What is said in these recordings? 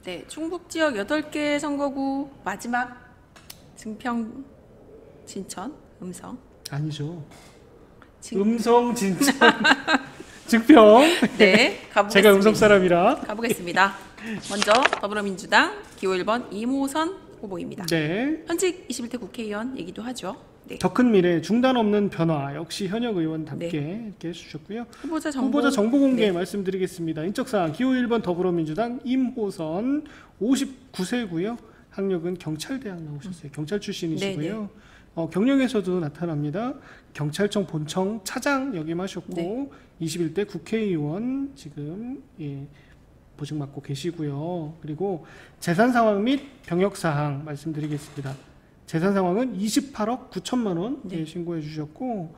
네, 충북 지역 8개 선거구 마지막 증평, 진천, 음성. 아니죠. 음성, 진천, 증평. 네, 가보겠습니다. 제가 음성 사람이라. 가보겠습니다. 먼저 더불어민주당 기호 1번 이모선 후보입니다. 네. 현직 21대 국회의원 얘기도 하죠. 네. 더 큰 미래, 중단 없는 변화. 역시 현역 의원답게 네. 이렇게 해주셨고요. 후보자 정보 공개 네. 말씀드리겠습니다. 인적사항 기호 1번 더불어민주당 임호선 59세고요. 학력은 경찰대학 나오셨어요. 경찰 출신이시고요. 경력에서도 나타납니다. 경찰청 본청 차장 역임하셨고 네. 21대 국회의원 지금 보직 맡고 계시고요. 그리고 재산 상황 및 병역 사항 말씀드리겠습니다. 재산 상황은 28억 9천만 원 네. 신고해 주셨고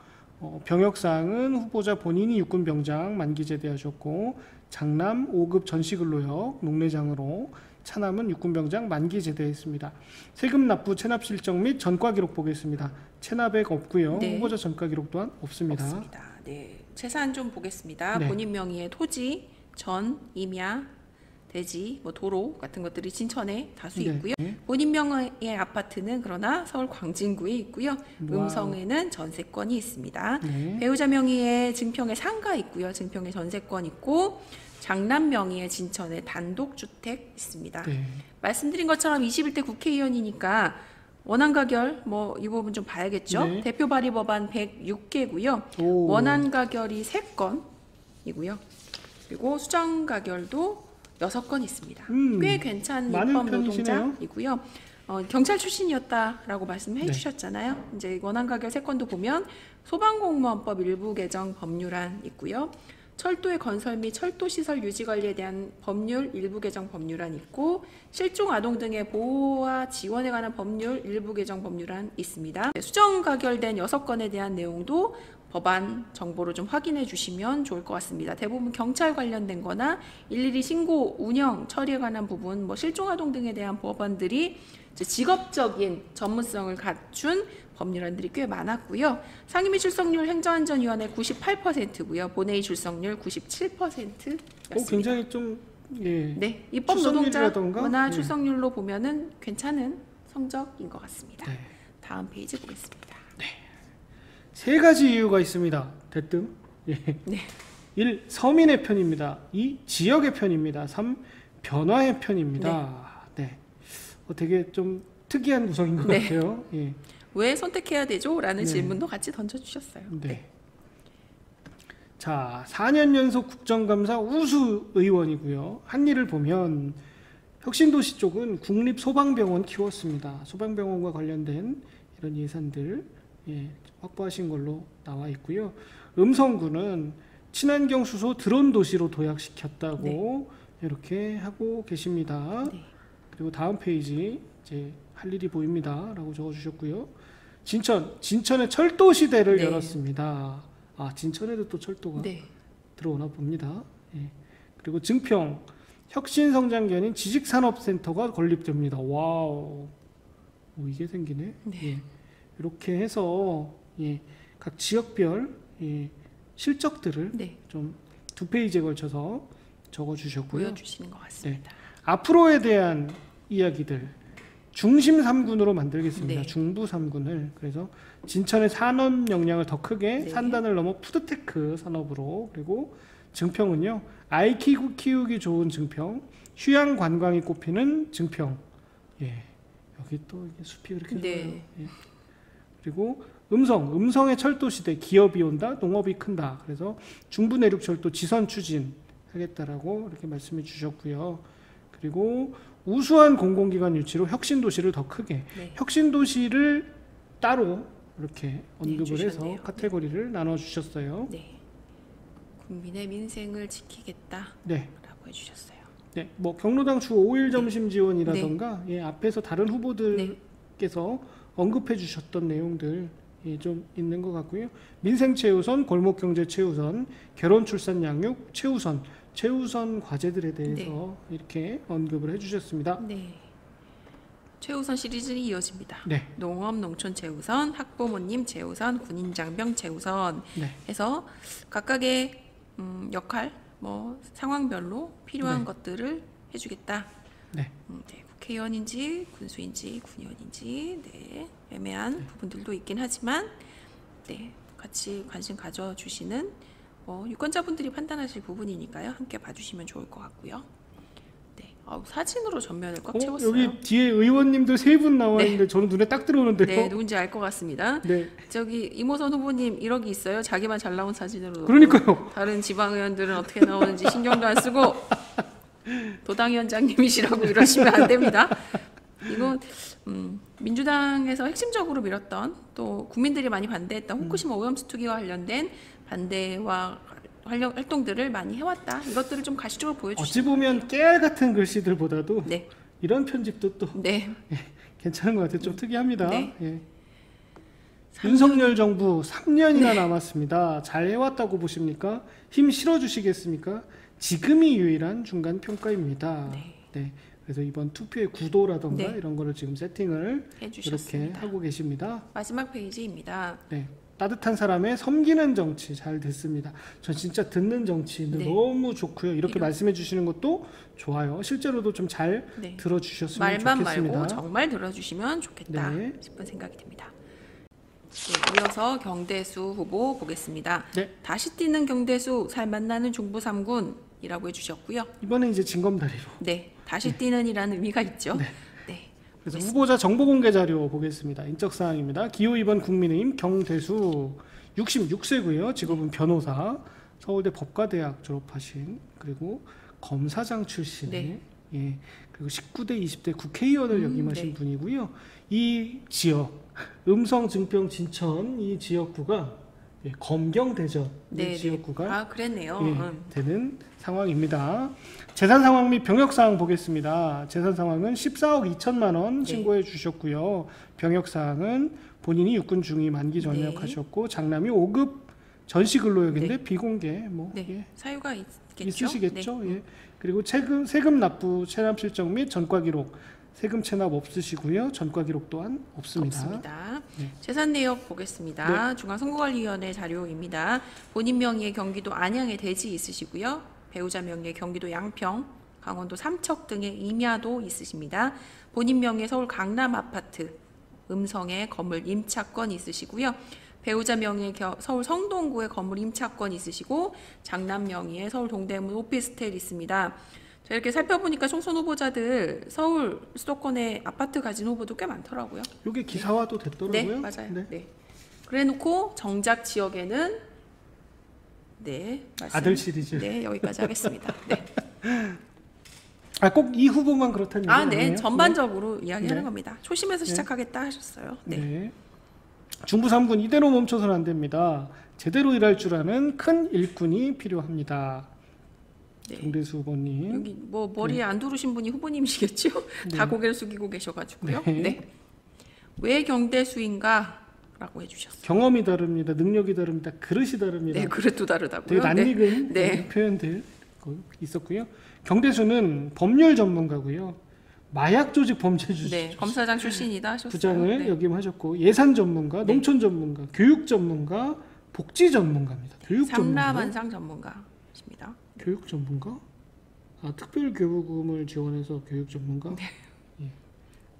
병역 사항은 후보자 본인이 육군 병장 만기 제대하셨고 장남 5급 전시근로역 농내장으로 차남은 육군병장 만기 제대했습니다. 세금 납부 체납 실적 및 전과 기록 보겠습니다. 체납액 없고요. 네. 후보자 전과 기록 또한 없습니다. 없습니다. 네, 재산 좀 보겠습니다. 네. 본인 명의의 토지, 전, 임야, 대지, 뭐 도로 같은 것들이 진천에 다수 네. 있고요. 본인 명의의 아파트는 그러나 서울 광진구에 있고요. 와우. 음성에는 전세권이 있습니다. 네. 배우자 명의의 증평에 상가 있고요. 증평에 전세권 있고 장남 명의의 진천에 단독주택 있습니다. 네. 말씀드린 것처럼 21대 국회의원이니까 원안 가결 뭐 이 부분 좀 봐야겠죠. 네. 대표 발의 법안 106개고요. 오. 원안 가결이 3건이고요. 그리고 수정 가결도 6건 있습니다. 꽤 괜찮은 많은 입법 편이시네요. 노동자이고요. 경찰 출신이었다라고 말씀해 네. 주셨잖아요. 이제 원안 가결 3건도 보면 소방공무원법 일부 개정 법률안 있고요. 철도의 건설 및 철도 시설 유지 관리에 대한 법률 일부 개정 법률안 있고 실종 아동 등의 보호와 지원에 관한 법률 일부 개정 법률안 있습니다. 수정 가결된 6건에 대한 내용도 법안 정보로 좀 확인해 주시면 좋을 것 같습니다. 대부분 경찰 관련된 거나 일일이 신고, 운영, 처리에 관한 부분, 뭐 실종 아동 등에 대한 법안들이 이제 직업적인 전문성을 갖춘 법률안들이 꽤 많았고요. 상임위 출석률 행정안전위원회 98%고요. 본회의 출석률 97%였습니다. 굉장히 좀 네, 입법 출석률이라던가? 노동자거나 출석률로 보면은 괜찮은 성적인 것 같습니다. 네. 다음 페이지 보겠습니다. 세 가지 이유가 있습니다. 대뜸. 예. 네. 1. 서민의 편입니다. 2. 지역의 편입니다. 3. 변화의 편입니다. 네. 되게 좀 특이한 구성인 것 네. 같아요. 예. 왜 선택해야 되죠? 라는 네. 질문도 같이 던져주셨어요. 네. 자, 4년 연속 국정감사 우수 의원이고요. 한 일을 보면 혁신도시 쪽은 국립소방병원 키웠습니다. 소방병원과 관련된 이런 예산들 확보하신 걸로 나와 있고요. 음성구는 친환경 수소 드론 도시로 도약시켰다고 이렇게 하고 계십니다. 네. 그리고 다음 페이지 이제 할 일이 보입니다라고 적어주셨고요. 진천의 철도 시대를 네. 열었습니다. 진천에도 또 철도가 네. 들어오나 봅니다. 예. 그리고 증평 혁신성장견인 지식산업센터가 건립됩니다. 와우, 이게 생기네. 네. 예. 이렇게 해서 각 지역별 실적들을 네. 좀 2페이지에 걸쳐서 적어주셨고요. 보여주시는 것 같습니다. 앞으로에 대한 이야기들 중심 3군으로 만들겠습니다. 네. 중부 3군을. 그래서 진천의 산업 역량을 더 크게 네. 산단을 넘어 푸드테크 산업으로, 그리고 증평은요 아이 키우기 좋은 증평, 휴양 관광이 꼽히는 증평. 여기 또 이게 숲이 그렇게 네. 좋아요. 그리고 음성의 철도 시대, 기업이 온다, 농업이 큰다. 그래서 중부 내륙 철도 지선 추진하겠다라고 이렇게 말씀해 주셨고요. 그리고 우수한 공공기관 유치로 혁신도시를 더 크게, 네. 혁신도시를 따로 이렇게 언급을 해서 주셨네요. 카테고리를 나눠 주셨어요. 네. 국민의 민생을 지키겠다라고 네. 해주셨어요. 네, 뭐 경로당 주 5일 점심 지원이라던가 앞에서 다른 후보들께서 언급해 주셨던 내용들 좀 있는 것 같고요. 민생 최우선, 골목 경제 최우선, 결혼 출산 양육 최우선 과제들에 대해서 이렇게 언급을 해 주셨습니다. 네. 최우선 시리즈는 이어집니다. 네. 농업 농촌 최우선, 학부모님 최우선, 군인 장병 최우선 네. 해서 각각의 역할, 뭐 상황별로 필요한 네. 것들을 해주겠다. 네. 네, 국회의원인지 군수인지 군의원인지 네, 애매한 부분들도 있긴 하지만 네, 같이 관심 가져주시는 유권자분들이 판단하실 부분이니까요. 함께 봐주시면 좋을 것 같고요. 네, 사진으로 전면을 꽉 채웠어요. 여기 뒤에 의원님들 3분 나와 있는데 네. 저는 눈에 딱 들어오는데요. 네, 누군지 알 것 같습니다. 네. 저기 이모선 후보님 1억이 있어요. 자기만 잘 나온 사진으로. 그러니까요. 다른 지방 의원들은 어떻게 나오는지 신경도 안 쓰고 도당위원장님이시라고 이러시면 안 됩니다. 이건 민주당에서 핵심적으로 밀었던 또 국민들이 많이 반대했던 후쿠시마 오염수 투기와 관련된 반대와 활동들을 많이 해왔다. 이것들을 좀 가시적으로 보여주시죠. 어찌 보면 깨알 같은 글씨들보다도 네. 이런 편집도 또 네. 괜찮은 것 같아요. 좀 특이합니다. 네. 예. 윤석열 정부 3년이나 남았습니다. 잘 해왔다고 보십니까? 힘 실어주시겠습니까? 지금이 유일한 중간 평가입니다. 네. 그래서 이번 투표의 구도라던가 네. 이런 거를 지금 세팅을 해주셨습니다. 이렇게 하고 계십니다. 마지막 페이지입니다. 네. 따뜻한 사람의 섬기는 정치 잘 됐습니다. 전 진짜 듣는 정치인들 네. 너무 좋고요. 이렇게 말씀해 주시는 것도 좋아요. 실제로도 좀 잘 네. 들어주셨으면 말만 좋겠습니다. 말고 정말 들어주시면 좋겠다 네. 싶은 생각이 듭니다. 네, 이어서 경대수 후보 보겠습니다. 네. 다시 뛰는 경대수 살 만나는 중부 3군이라고 해주셨고요. 이번에 이제 징검다리로. 네, 다시 뛰는이라는 의미가 있죠. 네. 네. 그래서 후보자 정보 공개 자료 보겠습니다. 인적 사항입니다. 기호 2번 국민의힘 경대수 66세고요. 직업은 변호사, 서울대 법과대학 졸업하신 그리고 검사장 출신의 네. 예, 그리고 19대 20대 국회의원을 역임하신 네. 분이고요. 이 지역 음성 증평 진천 이 지역구가 예, 검경대전 네, 지역구가 그랬네요. 예, 되는 상황입니다. 재산 상황 및 병역 사항 보겠습니다. 재산 상황은 14억 2천만 원 신고해 주셨고요. 병역 사항은 본인이 육군 중위 만기 전역하셨고 장남이 5급 전시 근로역인데 비공개 뭐 네. 예, 사유가 있겠죠. 있으시겠죠. 네. 예. 그리고 세금 납부 체납 실적 및 전과 기록 세금 체납 없으시고요. 전과 기록 또한 없습니다. 없습니다. 네. 재산 내역 보겠습니다. 중앙선거관리위원회 자료입니다. 본인 명의의 경기도 안양에 대지 있으시고요. 배우자 명의의 경기도 양평, 강원도 삼척 등의 임야도 있으십니다. 본인 명의의 서울 강남 아파트, 음성에 건물 임차권 있으시고요. 배우자 명의의 서울 성동구에 건물 임차권 있으시고 장남 명의의 서울 동대문 오피스텔 있습니다. 자, 이렇게 살펴보니까 총선 후보자들 서울 수도권에 아파트 가진 후보도 꽤 많더라고요. 이게 기사화도 됐더라고요. 네, 맞아요. 네. 그래놓고 정작 지역에는 말씀, 아들 시리즈. 네, 여기까지 하겠습니다. 네. 꼭 이 후보만 그렇다는 얘기 아니에요? 네, 전반적으로 이야기하는 네. 겁니다. 초심에서 시작하겠다 하셨어요. 네. 네. 중부 3군 이대로 멈춰서는 안 됩니다. 제대로 일할 줄 아는 큰 일꾼이 필요합니다. 네. 경대수 후보님. 여기 뭐 머리에 안 두르신 분이 후보님이시겠죠? 다 고개를 숙이고 계셔가지고요. 네. 네. 왜 경대수인가?라고 해주셨어요. 경험이 다릅니다. 능력이 다릅니다. 그릇이 다릅니다. 네, 그릇도 다르다고요. 되게 낯익은 네. 표현들 있었고요. 경대수는 법률 전문가고요. 마약 조직 범죄 네, 검사장 출신이다 하셨어요. 부장을 네. 역임하셨고 예산 전문가, 농촌 전문가, 교육 전문가, 복지 전문가입니다. 교육 전문가. 삼라만상 전문가십니다. 교육 전문가? 특별교부금을 지원해서 교육 전문가? 예.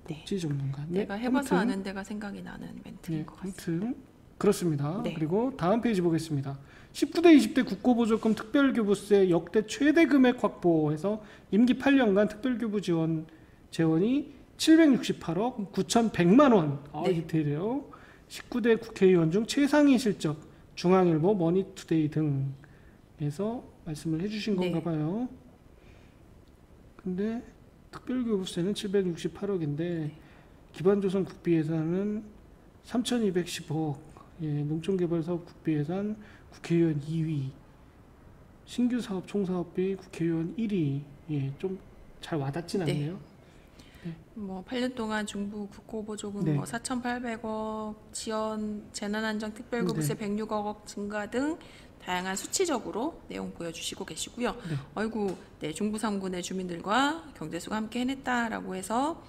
복지 전문가. 네, 내가 해봐서 아무튼, 아는 데가 생각이 나는 멘트인 것 같습니다. 아무튼 그렇습니다. 네. 그리고 다음 페이지 보겠습니다. 19대 20대 국고보조금 특별교부세 역대 최대 금액 확보해서 임기 8년간 특별교부 재원이 768억 9,100만 원. 네. 디테일이에요. 19대 국회의원 중 최상위 실적 중앙일보, 머니투데이 등에서 말씀을 해주신 네. 건가 봐요. 근데 특별교부세는 768억인데 기반조선 국비예산은 3,210억. 예, 농촌개발사업 국비예산 국회의원 2위, 신규 사업 총사업비 국회의원 1위. 예, 좀 잘 와닿진 네. 않네요. 뭐 8년 동안 중부 국고보조금 네. 4,800억 지원, 재난안정 특별교부세 106억 증가 등 다양한 수치적으로 내용 보여주시고 계시고요. 네. 아이고, 네, 중부 3군의 주민들과 경대수가 함께 해냈다라고 해서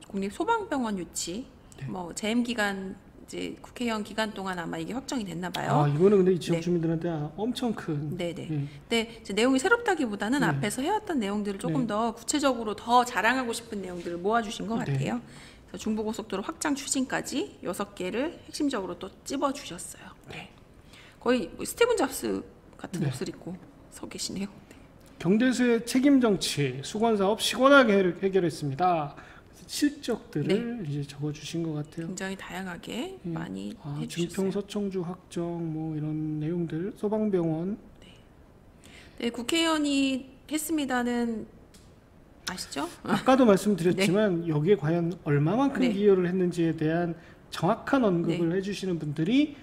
국립소방병원 유치, 뭐 재임 기간 이제 국회의원 기간 동안 아마 이게 확정이 됐나 봐요. 아, 이거는 근데 이 지역 네. 주민들한테 엄청 큰. 네네. 예. 근데 이제 내용이 새롭다기보다는 네. 앞에서 해왔던 내용들을 조금 네. 더 구체적으로 더 자랑하고 싶은 내용들을 모아주신 것 네. 같아요. 그래서 중부고속도로 확장 추진까지 6개를 핵심적으로 또 찝어주셨어요. 네. 거의 뭐 스티븐 잡스 같은 네. 옷을 입고 서 계시네요. 네. 경대수의 책임 정치, 수건 사업 시원하게 해결했습니다. 실적들을 이제 적어주신 것 같아요. 굉장히 다양하게 예. 많이 해주셨어요. 증평 서청주 확정 뭐 이런 내용들, 소방병원. 네, 국회의원이 했습니다는 아시죠? 아까도 말씀드렸지만 여기에 과연 얼마만큼 네. 기여를 했는지에 대한 정확한 언급을 해주시는 분들이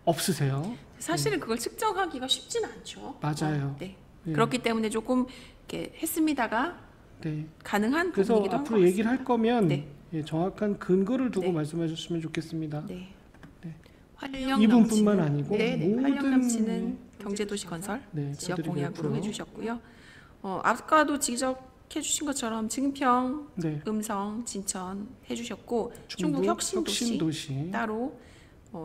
없으세요. 사실은 그걸 측정하기가 쉽지는 않죠. 맞아요. 네. 예. 그렇기 때문에 조금 이렇게 했습니다가 네. 가능한 그래서 부분이기도 한 것 앞으로 얘기를 같습니다. 할 거면 네. 예, 정확한 근거를 두고 네. 말씀해 주셨으면 좋겠습니다. 네. 네. 활력 이분뿐만 넘치는- 아니고 네, 네. 활력 모든 넘치는 경제도시 건설 네, 지역 뼈들이 공약으로 그렇고요. 해주셨고요. 아까도 지적해 주신 것처럼 증평, 네. 음성, 진천 해주셨고 중부 충북 혁신도시 혁신도시. 따로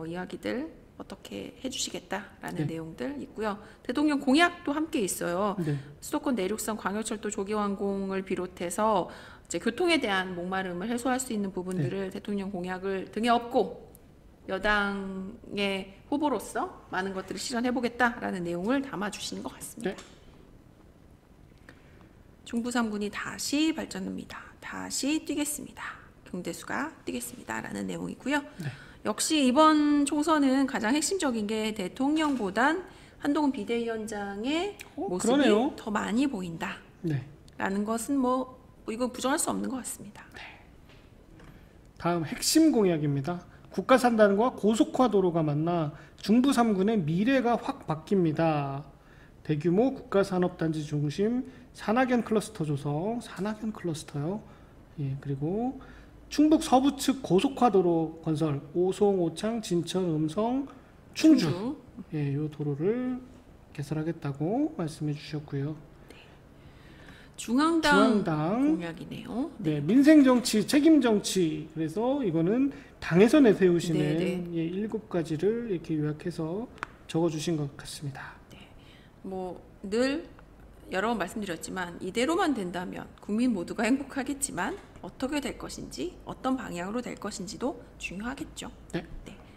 이야기들 어떻게 해주시겠다라는 네. 내용들 있고요. 대통령 공약도 함께 있어요. 네. 수도권 내륙선 광역철도 조기 완공을 비롯해서 이제 교통에 대한 목마름을 해소할 수 있는 부분들을 네. 대통령 공약을 등에 업고 여당의 후보로서 많은 것들을 실현해보겠다라는 내용을 담아주시는 것 같습니다. 네. 중부 3군이 다시 발전합니다. 다시 뛰겠습니다. 경대수가 뛰겠습니다라는 내용이고요. 네. 역시 이번 총선은 가장 핵심적인 게 대통령보단 한동훈 비대위원장의 모습이 그러네요. 더 많이 보인다라는 네. 것은 뭐 이거 부정할 수 없는 것 같습니다. 다음 핵심 공약입니다. 국가 산단과 고속화 도로가 만나 중부 3군의 미래가 확 바뀝니다. 대규모 국가 산업단지 중심 산학연 클러스터 조성, 산학연 클러스터요. 예, 그리고 충북 서부 측 고속화 도로 건설, 오송, 오창, 진천, 음성, 충주. 예, 요 도로를 개설하겠다고 말씀해 주셨고요. 중앙당 중앙당 공약이네요. 네, 민생 정치, 책임 정치. 그래서 이거는 당에서 내세우시는 네, 네. 예, 7가지를 이렇게 요약해서 적어주신 것 같습니다. 뭐 늘 여러 번 말씀드렸지만 이대로만 된다면 국민 모두가 행복하겠지만 어떻게 될 것인지 어떤 방향으로 될 것인지도 중요하겠죠. 네.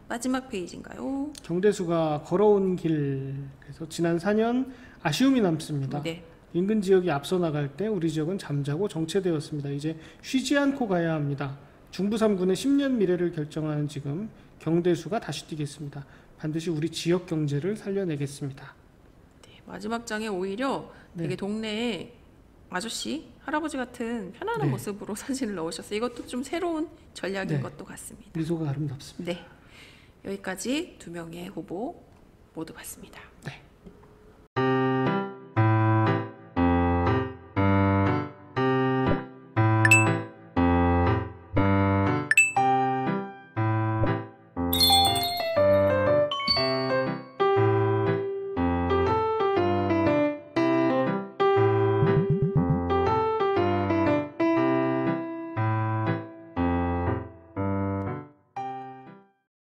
마지막 페이지인가요? 경대수가 걸어온 길. 그래서 지난 4년 아쉬움이 남습니다. 네. 인근 지역이 앞서 나갈 때 우리 지역은 잠자고 정체되었습니다. 이제 쉬지 않고 가야 합니다. 중부 3군의 10년 미래를 결정하는 지금 경대수가 다시 뛰겠습니다. 반드시 우리 지역 경제를 살려내겠습니다. 마지막 장에 오히려 네. 되게 동네에 아저씨, 할아버지 같은 편안한 네. 모습으로 사진을 넣으셨어요. 이것도 좀 새로운 전략인 네. 것도 같습니다. 미소가 아름답습니다. 네, 여기까지 2명의 후보 모두 봤습니다. 네.